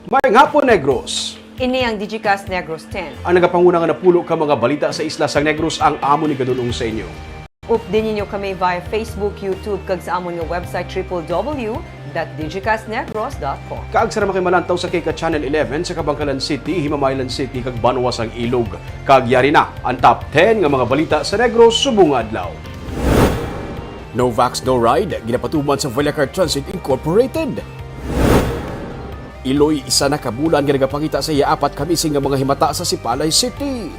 Maayong hapon, Negros. Ini ang Digicast Negros X. Ang nagapanguna nga napulo ka mga balita sa isla sang Negros ang amo ni gadulong sa inyo. Update ninyo kami via Facebook, YouTube, kag sa amon nga website www.digicastnegros.com. Kaag sa naman malantaw sa Kika Channel 11 sa Kabangkalan City, Himamaylan City, kag Banwas ang Ilog. Kag yari na ang top 10 nga mga balita sa Negros subong adlaw. No Vax, No Ride, ginapatuman sa Villacar Transit Incorporated. Iloy, isa na kabulan nga nagapakita sa iya apat kamising nga mga himata sa Sipalay City.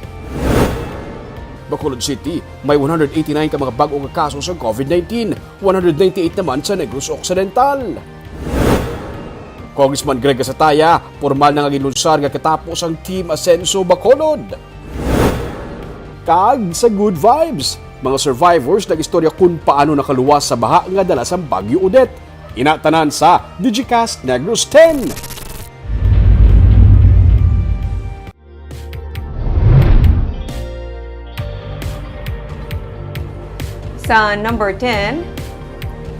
Bacolod City, may 189 ka mga bagong kaso sa COVID-19, 198 naman sa Negros Occidental. Congressman Greg Sataya, formal na nga gilunsar nga katapos ang Team Asenso Bacolod. Kag sa Good Vibes, mga survivors nag-istorya kung paano nakaluwas sa baha nga dala sa Bagyo Udet. Inatanan sa Digicast Negros 10. Sa number 10,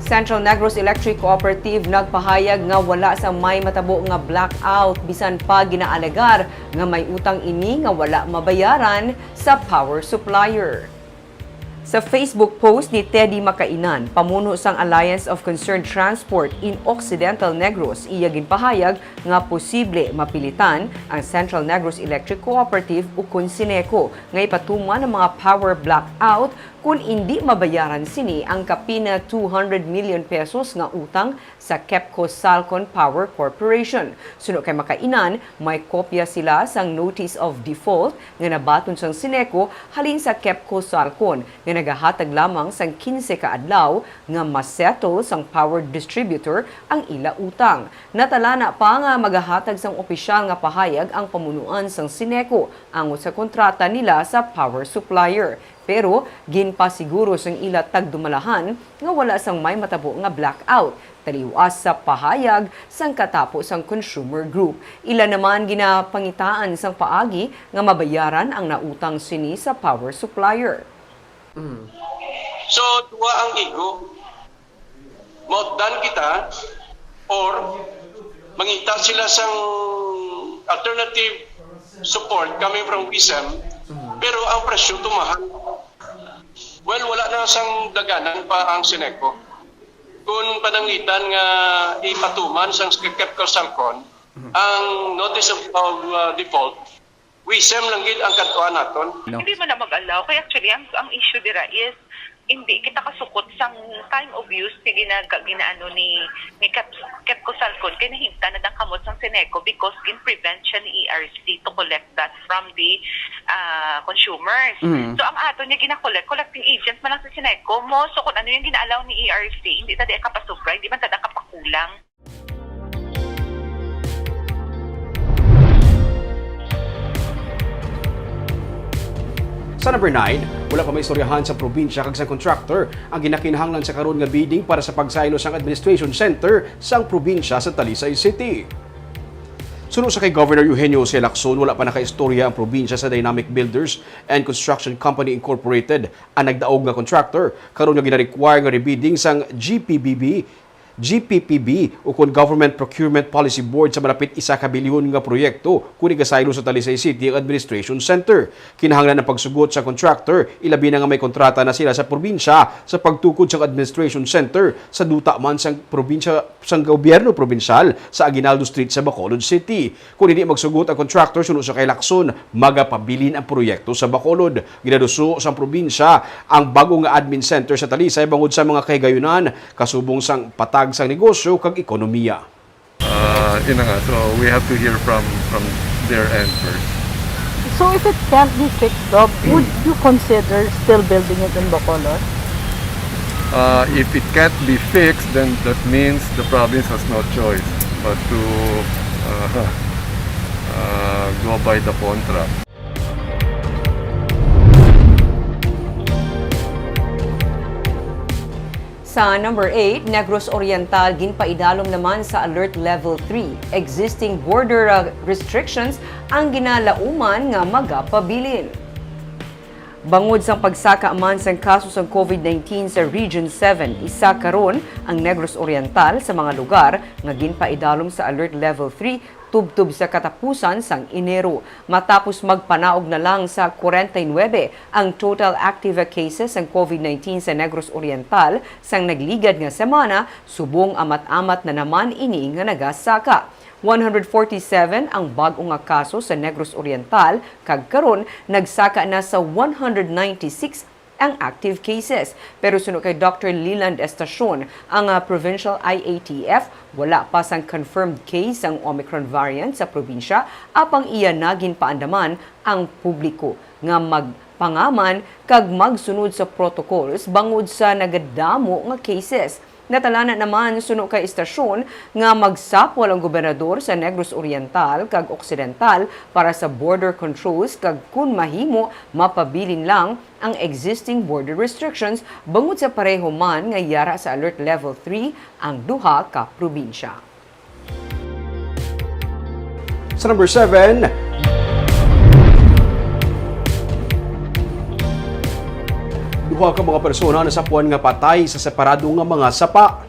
Central Negros Electric Cooperative nagpahayag nga wala sa may matabo nga blackout bisan pa ginaalagar nga may utang ini nga wala mabayaran sa power supplier. Sa Facebook post ni Teddy Makainan, pamuno sang Alliance of Concerned Transport in Occidental Negros, iya ginpahayag nga posible mapilitan ang Central Negros Electric Cooperative o Sineco nga ipatuman ang mga power blackout kung hindi mabayaran sini ang kapina 200 million pesos nga utang sa KEPCO Salcon Power Corporation. Suno kay Makainan, may kopya sila sang Notice of Default nga nabaton sang Sineco halin sa KEPCO Salcon nga nagahatag lamang sang 15 ka adlaw nga masettle sang power distributor ang ila utang. Natalana pa nga magahatag sang opisyal nga pahayag ang pamunuan sang Sineco angot sa kontrata nila sa power supplier. Pero ginpasiguro sang ila tagdumalahan nga wala sang may matabo nga blackout. Taliwas sa pahayag sang katapos sang consumer group. Ila naman ginapangitaan sang paagi nga mabayaran ang nautang sini sa power supplier. So, duwa ang igo. Maudan kita or mangita sila sang alternative support coming from WISM pero ang presyo tumahal. Well, wala na sang daganan pa ang Sineco. Kung pananglitan nga ipatuman sang KEPCO Salcon ang notice of default, WISM lang gid ang katuan naton. No. Hindi man na mag-allow. Kaya actually, ang issue dira is hindi kita kasukot sang time of use sige na ginaano ni KEPCO Salcon kaya nahinta na dang kamot sang Sineco because in prevention ni ERC to collect that from the consumers. So ang ato niya gina-collect, collecting agent man lang sa Sineco mo. So kung ano yung gina-allow ni ERC, hindi tadi kapasubra, hindi man tada kapakulang. Sa number 9, wala pa may istoryahan sa probinsya kag sa contractor ang ginakinahanglan sa karon nga bidding para sa pagsaylo sang administration center sang probinsya sa Talisay City. Sunod sa kay Governor Eugenio C. Lacson, wala pa nakaistorya ang probinsya sa Dynamic Builders and Construction Company Incorporated ang nagdaog nga contractor karon nga gina-require nga rebidding sang GPPB o kung Government Procurement Policy Board sa malapit 1 ka bilyon nga proyekto kung igasaylo sa Talisay City ang Administration Center. Kinahanglan ng pagsugot sa contractor, ilabi na nga may kontrata na sila sa probinsya sa pagtukod sa Administration Center sa duta man sang probinsya sang gobyerno probinsyal sa Aguinaldo Street sa Bacolod City. Kung hindi magsugot ang contractor sunod sa kay Lacson, magapabilin ang proyekto sa Bacolod. Ginaduso sa probinsya ang bagong nga admin center sa Talisay bangod sa mga kahigayunan kasubong sang patag sang negosyo kag ekonomiya. So we have to hear from their end first. So if it can't be fixed up, would you consider still building it in Bacolod? If it can't be fixed, then that means the province has no choice but to go by the contract. Sa number 8, Negros Oriental ginpaidalom naman sa Alert Level 3. Existing border restrictions ang ginalauman nga magapabilin. Bangod sang pagsaka man sang kaso sang COVID-19 sa Region 7, isa karon ang Negros Oriental sa mga lugar nga ginpaidalom sa Alert Level 3 tubtob sa katapusan sang Enero. Matapos magpanaog na lang sa 49 ang total active cases ng COVID-19 sa Negros Oriental sang nagligad nga semana, subong amat-amat na naman ini nga nagasaka. 147 ang bag-o nga kaso sa Negros Oriental, kag karon nagsaka na sa 196 ang active cases. Pero suno kay Dr. Leland Estacion, ang provincial IATF, wala pa sang confirmed case ang Omicron variant sa probinsya, apang iya nagin paandaman ang publiko nga magpangaman kag magsunod sa protocols bangod sa nagadamo nga cases. Natalanan naman suno kay istasyon nga magsapol ang gobernador sa Negros Oriental kag Occidental para sa border controls kag kun mahimo mapabilin lang ang existing border restrictions bangod sa pareho man nga yara sa alert level 3 ang duha ka probinsya. Sa number 7, duha ka mga persona na sapuan nga patay sa separado nga mga sapa.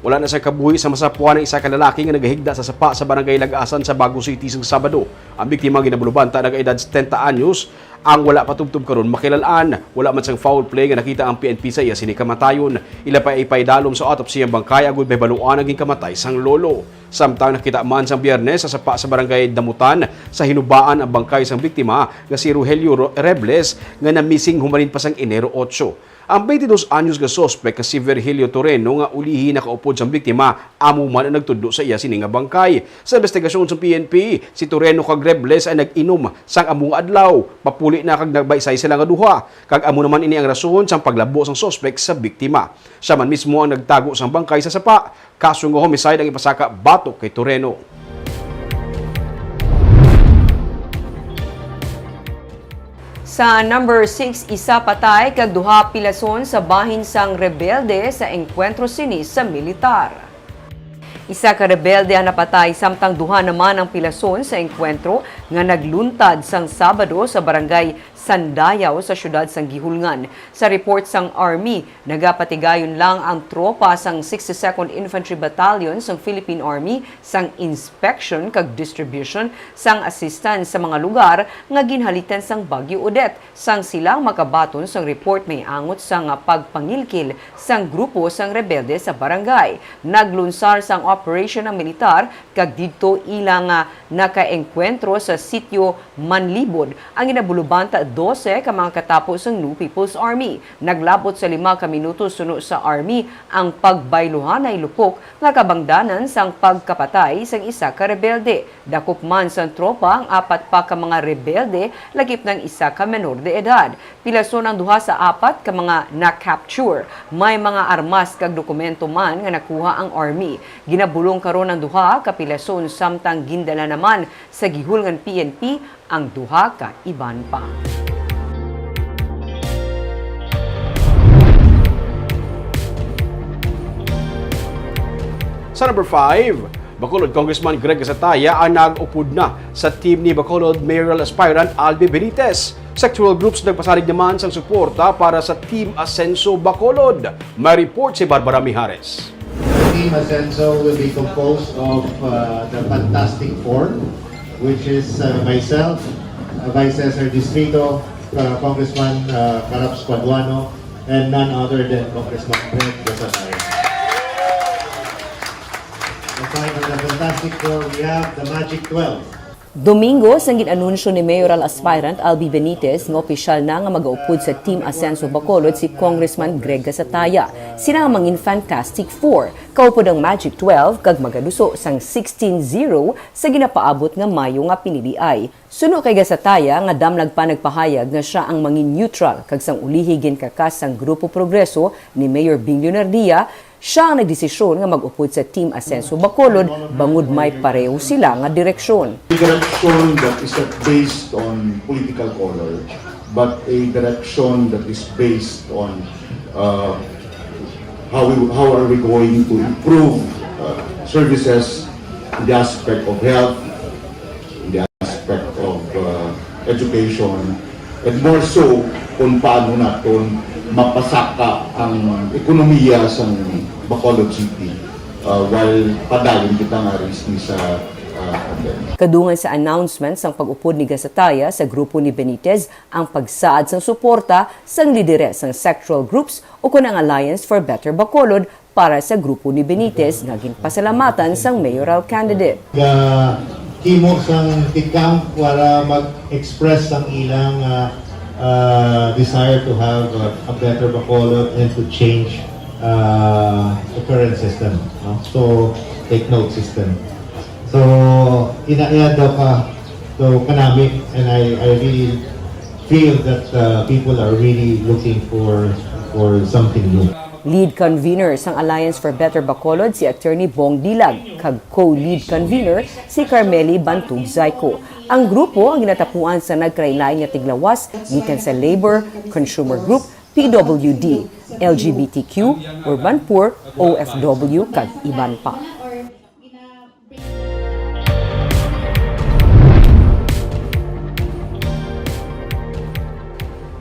Wala na sa kabuhi sa masapuan ng isa ka lalaki nga nagahigda sa sapa sa barangay Lagasan sa Bago City sa Sabado. Ang biktima ginabulubanta nag-edad 70 anyos. Ang wala patubtob karon makilalaan, wala man sang foul play nga nakita ang PNP sa iya sini kamatayon. Ila pa ipaydalom sa autopsy ang bangkay agud may baluan naging kamatay sang lolo. Samtang nakita man sang Biyernes sa sapa sa barangay Damutan sa hinubaan ang bangkay sang biktima nga si Rogelio Rebles nga na-missing humalin pa sang Enero 8. Ang 22 anyos nga suspect nga si Virgilio Toreno nga ulihi nakaupod sa biktima amo man ang nagtudlo sa iya sini nga bangkay. Sa investigasyon sa PNP, si Toreno kag Rebles ay nag-inom sang among adlaw. Papuli na kag nagbaysay sila nga duha. Kag amo naman ini ang rason sang paglabo sang suspect sa biktima. Siya man mismo ang nagtago sang bangkay sa sapa. Kaso nga homicide ang ipasaka batok kay Toreno. Sa number 6, isa patay kag duha pilason sa bahin sang rebelde sa engkwentro sini sa militar. Isa ka rebelde ang napatay samtang duha naman ang pilason sa engkwentro nga nagluntad sang Sabado sa barangay Sandayaw sa syudad sang Gihulngan. Sa report sang Army, nagapatigayon lang ang tropa sang 62nd Infantry Battalion sang Philippine Army sang inspection kag distribution sang assistance sa mga lugar nga ginhalitan sang Bagyo Odette. Sang silang makabaton sang report may angot sang pagpangilkil sang grupo sang rebelde sa barangay. Naglunsar sang operation ng militar kag didto ilang nakaengkwentro sa sitio Manlibod ang inabulubanta 12 ka mga katapos ng New People's Army. Naglabot sa 5 ka minuto suno sa Army ang pagbayluhan ay lupok nga kabangdanan sang pagkapatay sang isa ka rebelde. Dakop man sang tropa ang 4 pa ka mga rebelde lagip ng isa ka menor de edad. Pilason ang duha sa 4 ka mga na-capture. May mga armas kag dokumento man nga nakuha ang Army. Ginabulong karon ang duha ka pilason samtang gindala naman sa Gihulngan PNP ang duha ka iban pa. Sa number 5, Bacolod Congressman Greg Sataya ang nag-upod na sa team ni Bacolod mayoral aspirant Albi Benitez. Sectoral groups nagpasalig naman sang suporta para sa Team Asenso Bacolod. May report si Barbara Mijares. Team Asenso will be composed of the Fantastic Four, which is myself, Vice Cesar Distrito, Congressman Caraps Paduano, and none other than Congressman Greg Gasatay. Aside from the Fantastic Four, we have the Magic 12. Domingo, sang ginanunsyo ni mayoral aspirant Albi Benitez nga opisyal na nga mag-aupod sa Team Asenso Bacolod si Congressman Greg Gasataya. Sila ang mangin Fantastic Four, kaupod ang Magic 12 kag magaluso sang 16-0 sa ginapaabot nga Mayo nga piniliay. Suno kay Gasataya nga damlag pa nagpahayag nga siya ang mangin neutral kag sang ulihi ginkakas sang Grupo Progreso ni Mayor Bing Leonardia. Siya ang nagdesisyon nga mag-upod sa Team Asenso Bacolod bangod may pareho sila nga direksyon. A direction that is not based on political color, but a direction that is based on how are we going to improve services in the aspect of health, in the aspect of education, and more so kung paano natin mapasaka ang ekonomiya sa Bacolod City while padayon kita nga rin sa of them. Kadungan sa announcement sang pag-upod ni Gasataya sa grupo ni Benitez ang pagsaad sang suporta sang lideres sang sectoral groups o kunang Alliance for Better Bacolod para sa grupo ni Benitez nga ginpasalamatan sang mayoral candidate. Himo sang tikam para mag-express ang ilang desire to have a better Bacolod and to change the current system. No? So, take note system. So, ina-add daw ka to kanami, and I really feel that people are really looking for something new. Lead convener sang Alliance for Better Bacolod si Attorney Bong Dilag, kag co-lead convener si Carmeli Bantug Zayco. Ang grupo ang ginatapuan sa nagkarailay nga tiglawas gikan sa Labor, Consumer Group, PWD, LGBTQ, Urban Poor, OFW, kag iban pa.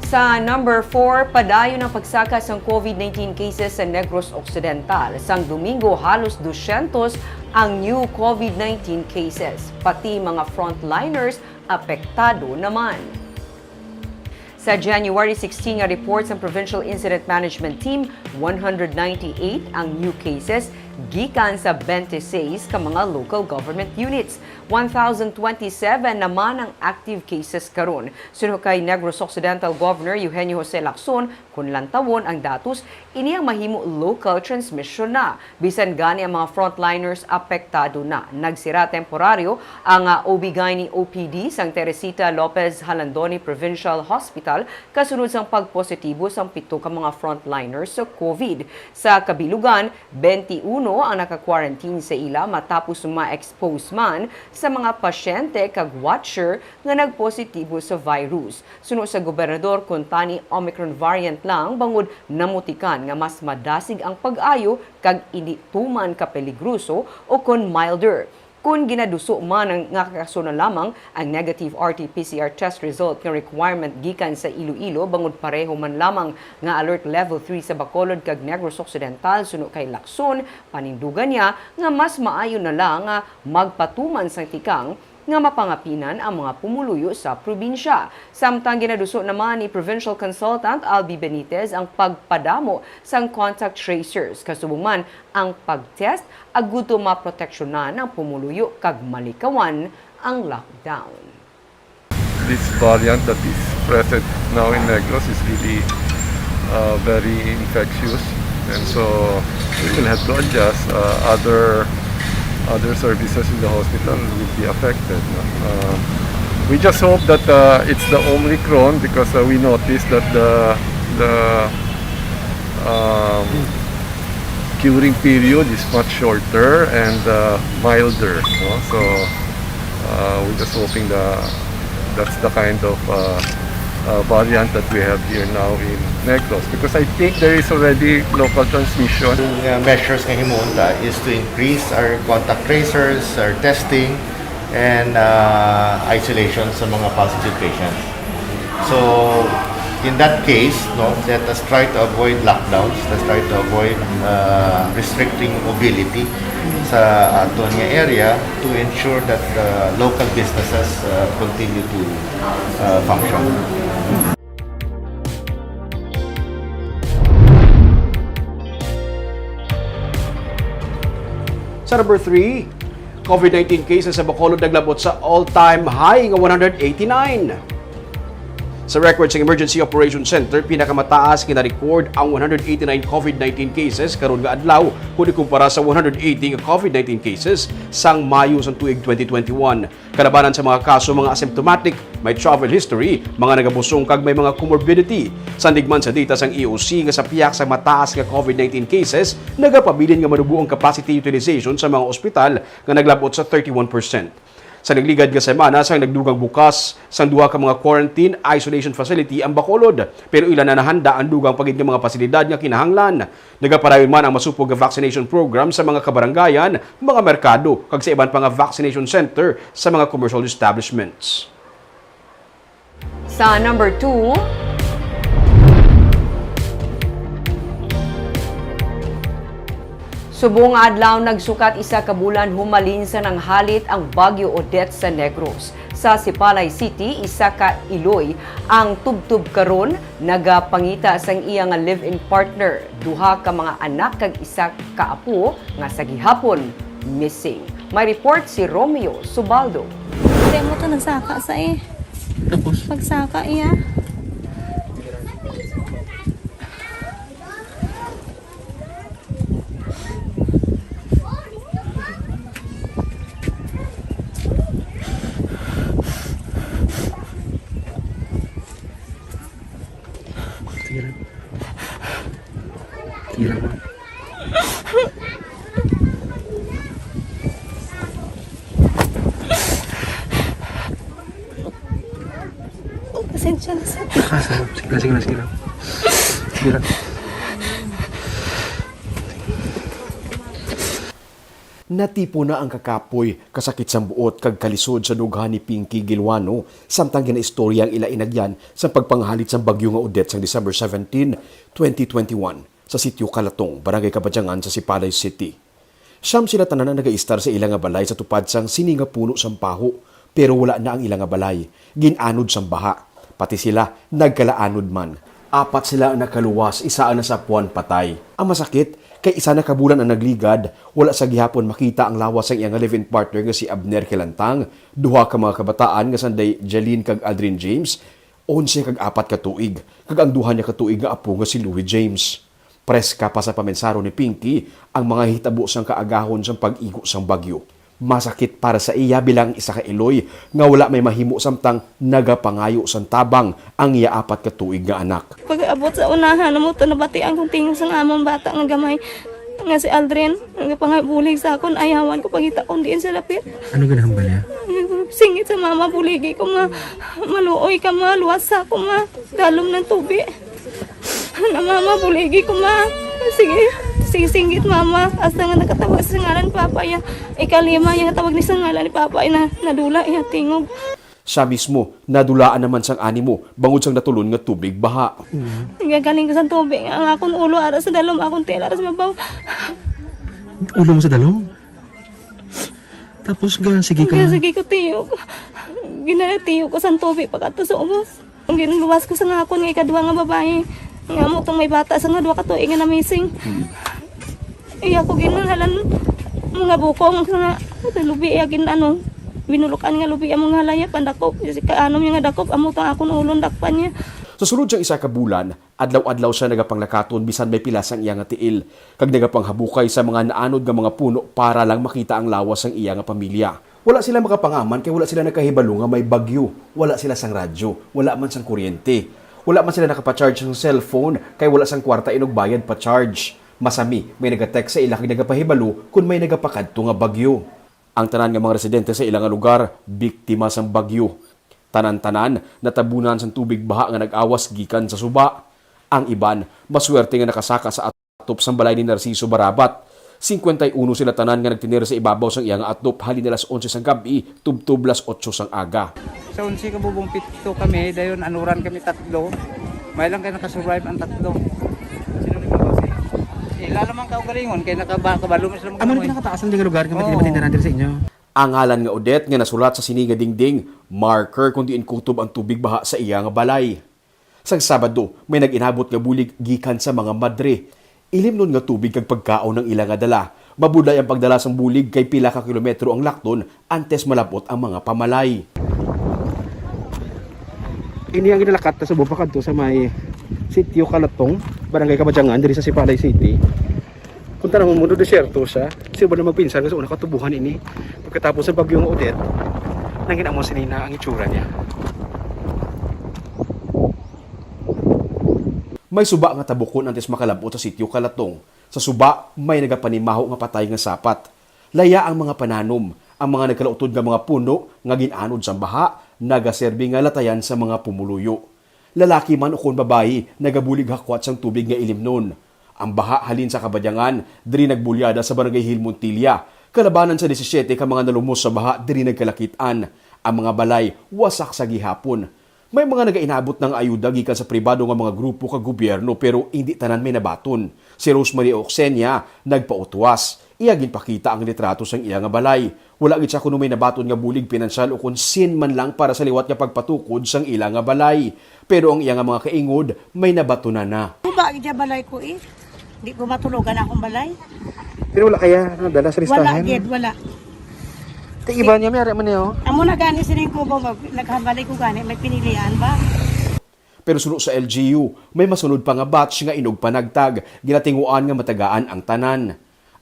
Sa number 4, padayon ang pagsakas ng COVID-19 cases sa Negros Occidental. Sang Domingo, halos 200 ang new COVID-19 cases. Pati mga frontliners apektado naman. Sa January 16 nga report sa Provincial Incident Management Team, 198 ang new cases gikan sa 26 ka mga local government units. 1,027 naman ang active cases karon. Suno kay Negros Occidental Governor Eugenio Jose Lacson, kung lantawon ang datos, ini ang mahimo local transmission na. Bisan gani ang mga frontliners apektado na. Nagsira temporaryo ang OB-GYN OPD sang Teresita Lopez Halandoni Provincial Hospital kasunod sang pagpositibo sang 7 ka mga frontliners sa COVID. Sa kabilugan, 21 ang naka-quarantine sa ila matapos ma-expose man sa mga pasyente kag watcher nga nagpositibo sa virus. Suno sa gobernador kuntani Omicron variant lang bangod namutikan nga mas madasig ang pag-ayo kag hindi tuman ka peligruso o kon milder. Kung ginaduso man ang ngakakaso na lamang ang negative RT-PCR test result nga requirement gikan sa Iloilo bangod pareho man lamang nga alert level 3 sa Bacolod kag Negros Occidental suno kay Lacson, panindugan niya nga mas maayo na lang nga magpatuman sang tikang nga mapangapinan ang mga pumuluyo sa probinsya. Samtang ginaduso naman ni Provincial Consultant Albi Benitez ang pagpadamo sang contact tracers. Kasubong man ang pagtest aguto maproteksyonan ang pumuluyo kag malikawan ang lockdown. This variant that is present now in Negros is really very infectious, and so we will have to adjust. Other services in the hospital will be affected. We just hope that it's the Omicron, because we noticed that the curing period is much shorter and milder. No? So we're just hoping that's the kind of variant that we have here now in Negros, because I think there is already local transmission. Measures nga himunta is to increase our contact tracers, our testing, and isolation sa mga positive patients. So, in that case, no, let us try to avoid lockdowns, let's try to avoid restricting mobility sa aton nga area to ensure that the local businesses continue to function. Sa number 3, COVID-19 cases sa Bacolod naglabot sa all-time high nga 189. Sa records ng Emergency Operations Center, pinakamataas kina-record ang 189 COVID-19 cases karon nga adlaw kung ikumpara sa 180 nga COVID-19 cases sang Mayo sa tuig 2021. Kalabanan sa mga kaso mga asymptomatic, may travel history, mga nagabusong kag may mga comorbidity. Sandigman sa data sang EOC nga sa piyak sa mataas nga COVID-19 cases, nagapabilin nga manubo ang capacity utilization sa mga ospital nga naglabot sa 31%. Sa nagligad nga semana, sang nagdugang bukas sang duha ka mga quarantine isolation facility ang Bacolod, pero ilan na nahanda ang dugang pagid nga mga pasilidad nga kinahanglan. Nagapadayon man ang masupog nga vaccination program sa mga kabarangayan, mga merkado, kag sa iban pa nga vaccination center sa mga commercial establishments. Sa number 2, Subong adlaw nagsukat isa ka bulan humalin sa nang halit ang Bagyo Odette sa Negros. Sa Sipalay City, isa ka iloy ang tubtub karon nagapangita sang iya nga live-in partner. Duha ka mga anak kag isa ka apo nga sa gihapon missing. May report si Romeo Subaldo. Hindi mo ito nagsaka sa Tapos? Pagsaka iya. Pasensya na sa Sige lang. Natipo na ang kakapoy, kasakit sa buot kag kalisod sa dughan ni Pinky Gilwano, samtang ginaistorya ang ilainagyan sa pagpanghalit sa bagyo nga Odette sa December 17, 2021 sa sitio Kalatong, Barangay Kabadyangan sa Sipalay City. Siyam sila tanan na nagaistar sa ilang nga balay sa tupad sang sininga puno sang paho, pero wala na ang ilang nga balay, ginanod sang baha. Pati sila nagkalaanod man. Apat sila ang nakaluwas, isa ang nasapuan patay. Ang masakit, kay isa na kabulan ang nagligad, wala sa gihapon makita ang lawas ng iyang live-in partner nga si Abner Kilantang, duha ka mga kabataan nga sanday Jeline kag Aldrin James, 11 kag 4 ka tuig, kag ang duha niya ka tuig nga apo nga si Louis James. Preska pa sa pamensaro ni Pinky ang mga hitabo sang kaagahon sang pag-igo sang bagyo. Masakit para sa iya bilang isa ka iloy nga wala may mahimo samtang nagapangayo sang tabang ang iya 4 ka tuig nga anak. Pag abot sa unahan mo ito nabatian kong tingin sa among bata nga gamay nga si Aldrin. Nga pangabulig sa akon ayawan ko pagita kong diin sa lapit. Ano ganahang balya? Singit sa mama buligi ko maluoy ka luwas sa ko dalom ng tubi. Na mama buligi ko Sige, singgit mama. Hasta nga nakatawag sa ngalan ni Papa ya. Ikalima yung natawag ni sa ngalan ni Papa na nadula iya tingog. Siya mismo, nadulaan naman sang animo, bangod sang natulon nga tubig baha. Galing ko sa tubig. Ang akong ulo aras sa dalom, akong tela aras mabaw. Ulo mo sa dalong? Tapos sige ka. Sige ko tiyog. Ginatiyog ko sa tubig pagkato sa ubos. Ang ginluwas ko sa ngakon nga ikadwa nga babae. Nga mo itong may bata sa nga dua ka tuig nga na missing. Iya ko ginhalan mga bukong nga lubi iya binulukan nga lubi ang mga halaya pandakop. Kasi kaanom yung nga dakop amo tang akong ulon dakpan niya. Sa sulod siyang isa ka bulan, adlaw-adlaw siya nagapanglakaton bisan may pilas ang iya nga tiil. Kag nagapanghabukay sa mga naanod nga mga puno para lang makita ang lawas ang iya nga pamilya. Wala sila makapangaman kay wala sila nakahibalo nga may bagyo. Wala sila sang radyo, wala man sang kuryente. Wala man sila nakapacharge ng cellphone kay wala sang kwarta inog bayad pa charge. Masami, may nagatext sa ilang nagapahibalo kung may nagapakadto nga bagyo. Ang tanan nga mga residente sa ilang lugar, biktima sang bagyo. Tanan-tanan, natabunan sang tubig baha nga nag-awas gikan sa suba. Ang iban, maswerte nga nakasaka sa atop sang balay ni Narciso Barabat. 51 sila tanan nga nagtinira sa ibabaw sang iyang atop halin alas 11 sang gabi, tubtub alas 8 sang aga. Sa 11 ka bubong pito kami, dayon anuran kami tatlo. May lang kayo nakasurvive ang tatlo. Sino ni mga kasi? Lalaman ka o galingon, kaya nakabalo mo sila mga Ano na nakataas ang lugar nga matinabatinda natin sa inyo? Ang ngalan nga Odette nga nasulat sa siniga dingding, marker kung diin kutob ang tubig baha sa iya nga balay. Sang Sabado, may nag-inabot nga bulig gikan sa mga madre. Ilim nun nga tubig kag pagkaon ng ilang nga dala. Mabuday ang pagdala sang bulig kay pila ka kilometro ang lakton antes malapot ang mga pamalay. Ini ang ginalakat sa bubakad to sa may sitio Kalatong, Barangay Kabadyangan, diri sa Sipalay City. Kung tanong mo, desierto siya. Siya ba na magpinsan kasi una katubuhan ini. Pagkatapos ng bagyong Odette, nangin mo sinina ang itsura niya. May suba nga tabukon antes makalabot sa sitio Kalatong. Sa suba, may nagapanimaho nga patay nga sapat. Laya ang mga pananom, ang mga nagkalautod nga mga puno nga ginanod sa baha, nagaserbi nga latayan sa mga pumuluyo. Lalaki man o kung babae, nagabulig hakwat sang tubig nga ilim nun. Ang baha halin sa Kabadyangan, diri nagbulyada sa Barangay Hill Montilla. Kalabanan sa 17 ka mga nalumos sa baha, diri nagkalakitan. Ang mga balay, wasak sa gihapon. May mga nagainabot ng ayuda gikan sa pribado nga mga grupo kag gobyerno pero hindi tanan may nabaton. Si Rosemary Oxenia nagpautwas. Iya ginpakita ang litrato sang iya nga balay. Wala gid siya kuno may nabaton nga bulig pinansyal o kun sin man lang para sa liwat nga pagpatukod sang ila nga balay. Pero ang iya nga mga kaingod may nabatunan na. Ba gid balay ko eh. Di ko matulogan akong balay. Pero wala kaya nadala sa listahan? Wala gid, wala. Iba niya may ari man niyo. Amo na gani sining ko ba naghambalay ko gani may pinilian ba? Pero suno sa LGU, may masunod pa nga batch nga inog panagtag, ginatinguan nga matagaan ang tanan.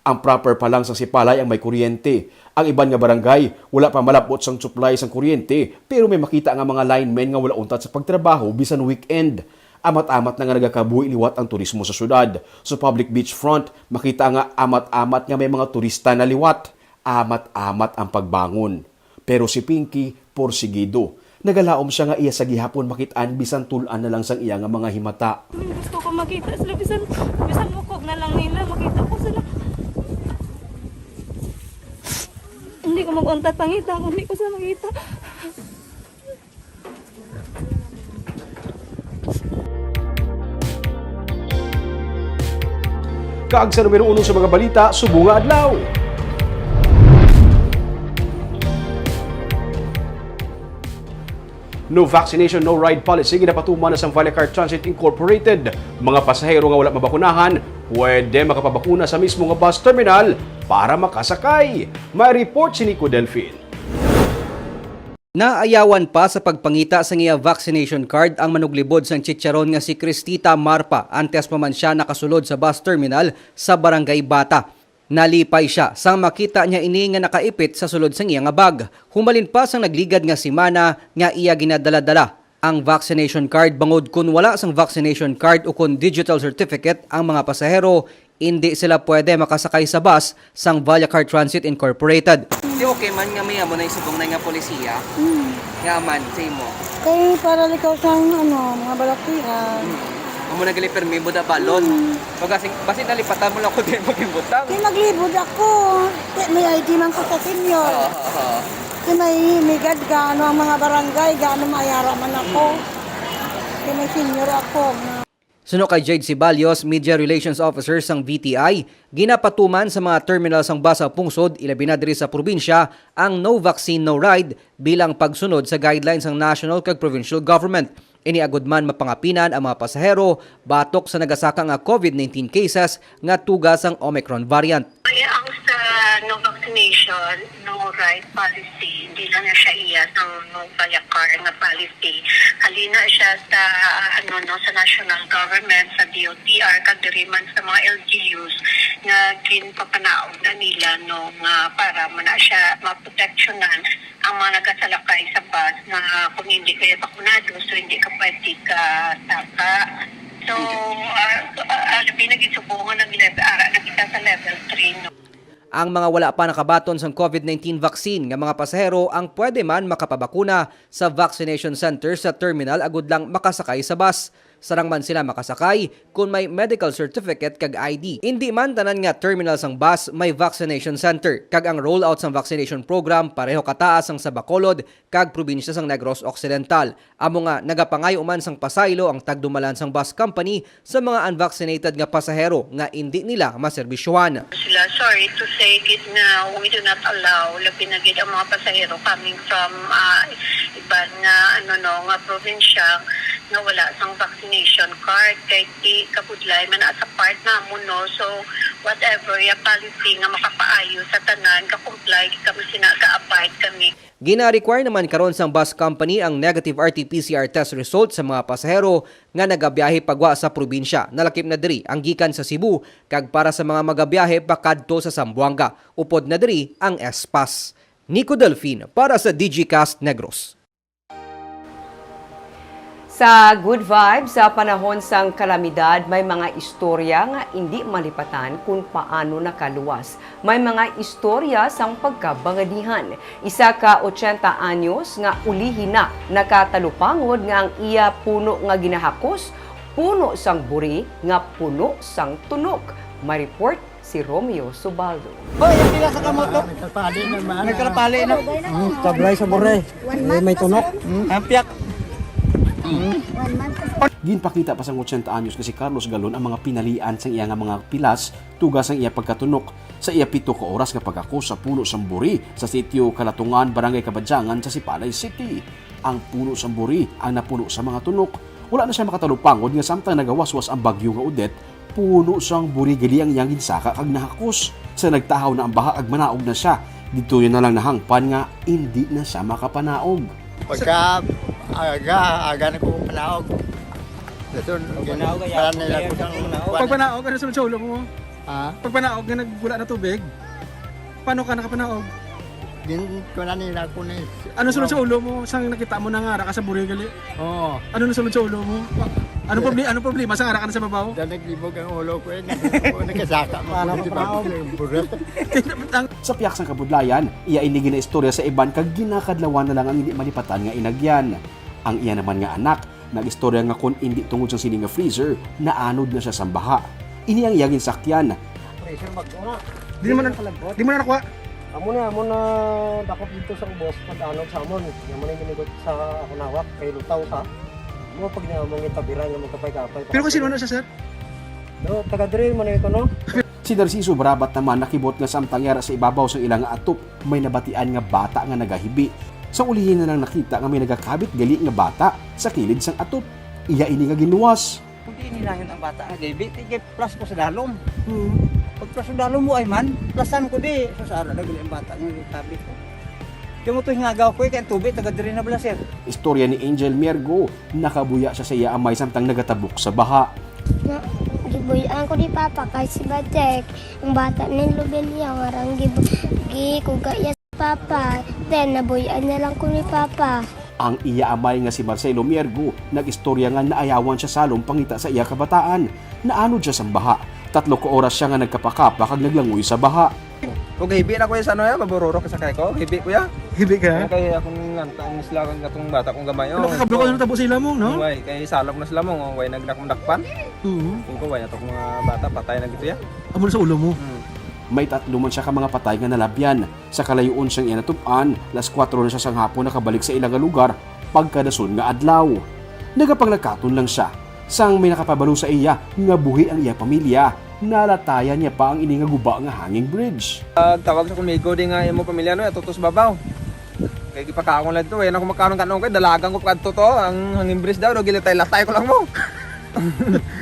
Ang proper pa lang sa sipalay ang may kuryente. Ang iban nga barangay, wala pa malapot sang supply sang kuryente, pero may makita nga mga linemen nga wala untat sa pagtrabaho bisan weekend. Amat-amat na nga nagakabuhi liwat ang turismo sa syudad. Sa public beachfront, makita nga amat-amat nga may mga turista na liwat. Amat-amat ang pagbangon. Pero si Pinky, porsigido. Nagalaom siya nga iya sa gihapon makitaan bisan tulan na lang sang iya nga mga himata. Gusto ko makita sila, bisan mukog na lang nila, makita ko sila. Hindi ko mag-untat pangita kung hindi ko sila makita. Kaag sa numero 1 sa mga balita, subunga adlaw. No vaccination, no ride policy ginapatuman na sa Car Transit Incorporated. Mga pasahero nga wala mabakunahan, pwede makapabakuna sa mismo nga bus terminal para makasakay. May report si Nico Delfin. Naayawan pa sa pagpangita sa iya vaccination card ang manuglibod sang chicharon nga si Cristita Marpa antes pa man siya nakasulod sa bus terminal sa Barangay Bata. Nalipay siya sang makita niya ini nga nakaipit sa sulod sang iya nga bag. Humalin pa sang nagligad nga si Mana nga iya ginadala-dala ang vaccination card bangod kun wala sang vaccination card o kun digital certificate ang mga pasahero, hindi sila pwede makasakay sa bus sang Car Transit Incorporated. Di okay man nga may amo na isubong na nga polisiya. Yaman, say mo. Kay para likaw sang mga balatian. Amo na gali permi mo da balon. Pag basi nalipatan mo lang ko din magibutang. Kay maglibod ako. Kay may ID man ko sa senior. Kay may gad gaano ang mga barangay, gaano mayara man ako. Kay may senior ako. Suno kay Jade Cibalios, Media Relations Officer sang VTI, ginapatuman sa mga terminal sang bus sa pungsod, ilabi na diri sa probinsya, ang no vaccine, no ride bilang pagsunod sa guidelines ng national kag provincial government. Iniagud man mapangapinan ang mga pasahero batok sa nagasaka nga COVID-19 cases nga tugas ang Omicron variant. Ang sa no vaccination, no ride policy, hindi lang na siya iya ng no car nga policy. Halina siya sa sa national government, sa DOTR, kag diri man sa mga LGUs nga ginpapanaog na nila nga para man siya maproteksyonan ang mga nagasalakay sa bus na kung hindi kayo bakunado, so hindi ka pwede ka saka. So, pinag-isubungan ng na kita sa level 3. Ang mga wala pa nakabaton sa COVID-19 vaccine nga mga pasahero ang pwede man makapabakuna sa vaccination center sa terminal agud lang makasakay sa bus. Sarang man sila makasakay kung may medical certificate kag ID. Hindi man tanan nga terminal sang bus may vaccination center kag ang rollout sang vaccination program pareho kataas ang sa Bacolod kag probinsya sang Negros Occidental. Amo nga nagapangayo man sang pasaylo ang tagdumalan sang bus company sa mga unvaccinated nga pasahero nga hindi nila maserbisyuhan. Sila sorry to say it na we do not allow labi na gid ang mga pasahero coming from iban nga nga probinsya nga wala sang vaccination card kay di kabudlay man sa part namon so whatever ya policy nga makapaayo sa tanan ka-comply kami sinaga-abide kami. Gina-require naman karon sang bus company ang negative RT-PCR test result sa mga pasahero nga nagabiyahe pagwa sa probinsya. Nalakip na diri ang gikan sa Cebu kag para sa mga magabiyahe pakadto sa Zamboanga. Upod na diri ang S-Pass. Nico Delfin para sa Digicast Negros. Sa good vibes, sa panahon sang kalamidad, may mga istorya nga hindi malipatan kung paano nakaluwas. May mga istorya sang pagkabangadihan. Isa ka 80 anyos nga ulihin na nakatalupangod nga ang iya puno nga ginahakos, puno sang buri nga puno sang tunok. May report si Romeo Subaldo. Hoy, yung pila sa kamoto. May kalapali na. Tablay sa bure. May tunok. Ampiak. Ginpakita pa sa 80 anyos na si Carlos Galon ang mga pinalian sa iya nga mga pilas tugas ang iya pagkatunok sa iya 7 ka oras nga pagako sa puno Samburi sa sitio Kalatungan, Barangay Kabadyangan sa Sipalay City. Ang puno Samburi ang napuno sa mga tunok. Wala na siya makatalupangod nga samtang nagawaswas ang bagyo nga Udet, puno sang buri gali ang iyang ginsaka kag nahakos. Sa nagtahaw na ang baha ag manaog na siya, dito yun na lang nahangpan nga hindi na siya makapanaog. Pagka aga na ko panaog. Pag panaog, ano sunod sa ulo mo? Ha? Pag panaog nga nagwala na tubig, paano ka nakapanaog? Din ko na nila ko na. Ano sunod sa ulo mo? Sang nakita mo na nga ka sa buri gali? Oo. Ano na sunod sa ulo mo? Ano problema? Sang ara ka na sa babaw? Dahil naglibog ang ulo ko eh. Nagkasaka mo. Paano ko panaog? Sa piyak sang kabudlayan, iya inigin na istorya sa iban kag ginakadlawan na lang ang hindi malipatan nga inagyan. Ang iya naman nga anak, nag-istorya nga kun hindi tungod sa sining nga freezer, naanod na siya sa baha. Ini ang iyagin sakyan. Pressure magkuna. Di mo na nakuha. Amo na dakop dito sa ubos pag-anog sa amon. Amo na ginigot sa kunawak kay lutaw sa. Mo pag naamong itabiran nga magkapay-kapay. Pero kasi ano siya, sir? No, taga-drill man ito, no? Si Narciso Brabat naman nakibot nga samtang yara sa ibabaw sa ilang atop, may nabatian nga bata nga nagahibi. Sa ulihin na lang nakita nga may nagakabit gali nga bata sa kilid sang atop. Iya ini nga ginuwas. Hindi nilayon ang bata nga gabi, tigay plus ko sa dalom. Pag plus sa dalom mo ay man, plusan ko di. So sa ara nagali ang bata nga kabit ko. Yung mo to hingagaw ko kay tubig taga diri na bala sir. Istorya ni Angel Miergo, nakabuya siya sa iya amay samtang nagatabok sa baha. Gibuyan ko di papa kay si Batek. Ang bata ni Lubelia warang gikugaya si papa. Then nabuyan na lang ko ni papa. Ang iya amay nga si Marcelo Miergo, nag-istorya nga naayawan siya salong pangita sa iya kabataan. Naanod siya sa baha. 3 ka oras siya nga nagkapakapa kag naglangoy sa baha. Kung hibi na ko sa ano ya, mabururo ka sa kay ko. Hibi ko ya. Hibi ka? Kaya akong nganta ang isla kang katong bata kong gamay. Nakakablo ka na tabo sila mo, no? Way, kay salok na sila mo, way nagdakpan. Kung ko way atok mga bata patay na gito ya. Amo sa ulo mo. May 3 man siya ka mga patay nga nalabyan. Sa kalayuon siyang inatupan, 4:00 na siya sang hapon nakabalik sa ilang lugar pagkadason nga adlaw. Nagapanglakaton lang siya. Sang may nakapabalo sa iya nga buhi ang iya pamilya, nalatayan niya pa ang ini nga guba nga hanging bridge. Tawag sa kumigo di nga imo pamilya no, tutos babaw. Kay gipakaon lang to, ako magkaron kanon kay dalagang ko kadto to, ang hanging bridge daw, gilatay-latay ko lang mo.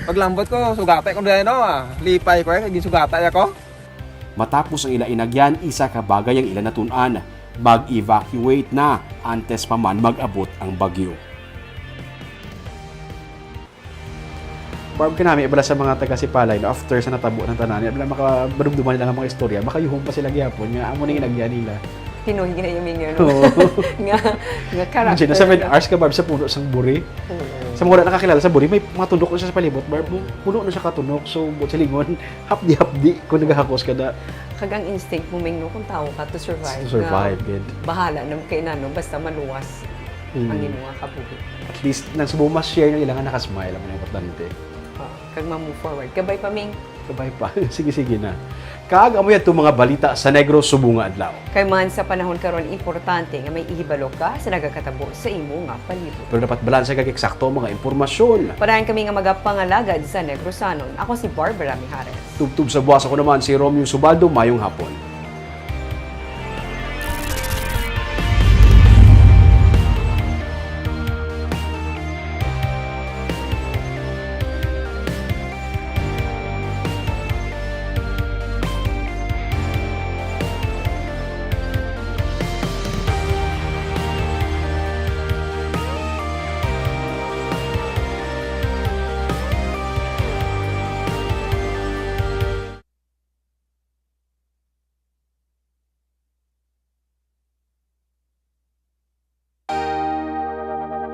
Paglambot ko, sugatay ko dahil no, lipay ko kay gisugatay ako. Matapos ang ila inagyan, isa ka bagay ang ila natun-an. Mag-evacuate na antes pa man mag-abot ang bagyo. Barb ka namin, ibala sa mga taga-Sipalay na after sa natabo ng tanan, ibala makabarumduman nila ng mga istorya, makayuhong pa sila gyapon, nga amo na inagyan nila. Pinoy ginayaming yun. Oo. nga character. Nasa 7 hours ka, Barb, sa puno sang buri. Sa mga wala nakakilala sa buri, may mga tundok na siya sa palibot, Barb. Puno na siya katunok, so buot sa lingon, hapdi-hapdi kung nagahakos ka na. Kagang instinct mo, Mingno, kung tao ka to survive. To survive, good. Bahala na kay nano, basta maluwas ang inyong mga kabuhi. At least, nang subo mas share na ilang nakasmile, ang mga importante. Kag ma-move forward. Gabay pa, Ming. Gabay pa. Sige na. Kaag amo yato mga balita sa Negros Subunga adlaw. Kay man sa panahon karon importante nga may ihibalo ka sa nagakatabo sa imo nga palibot. Pero dapat balanse kag eksakto mga impormasyon. Parayan kami nga magapangalagad sa Negrosanon. Ako si Barbara Mijares. Tubtub sa buwas ako naman si Romeo Subaldo, mayong hapon.